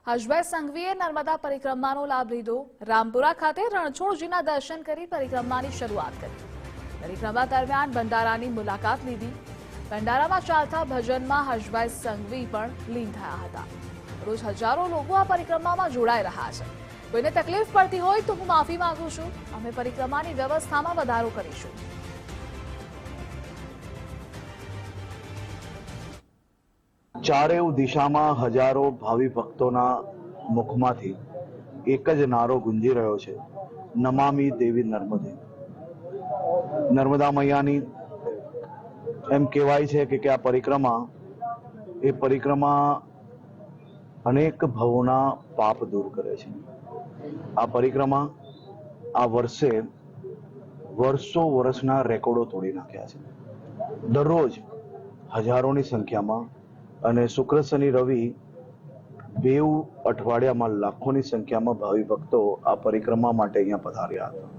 હર્ષભાઈ સંઘવીએ નર્મદા પરિક્રમાનો લાભ લીધો। રામપુરા ખાતે રણછોડજીના દર્શન કરી પરિક્રમાની શરૂઆત કરી। પરિક્રમા દરમિયાન ભંડારાની મુલાકાત લીધી। ભંડારામાં ચાલતા ભજનમાં હર્ષભાઈ સંઘવી પણ લીન થયા હતા। રોજ હજારો લોકો આ પરિક્રમામાં જોડાઈ રહ્યા છે। કોઈને તકલીફ પડતી હોય તો હું માફી માંગુ છું। અમે પરિક્રમાની વ્યવસ્થામાં વધારો કરીશું। ચારેય દિશામાં હજારો ભાવિ ભક્તોના મુખમાંથી એક જ નારો ગુંજી રહ્યો છે, નમામિ દેવી નર્મદે। નર્મદા મૈયાની એમ કહેવાય છે કે આ પરિક્રમા અનેક ભવોના પાપ દૂર કરે છે। આ પરિક્રમા આ વર્ષો વર્ષના રેકોર્ડો તોડી નાખ્યા છે। દરરોજ હજારોની સંખ્યામાં અને શુક્ર શનિ રવિ બેઉ અઠવાડિયામાં લાખોની સંખ્યામાં ભાવિ ભક્તો આ પરિક્રમા માટે અહીંયા પધાર્યા હતા।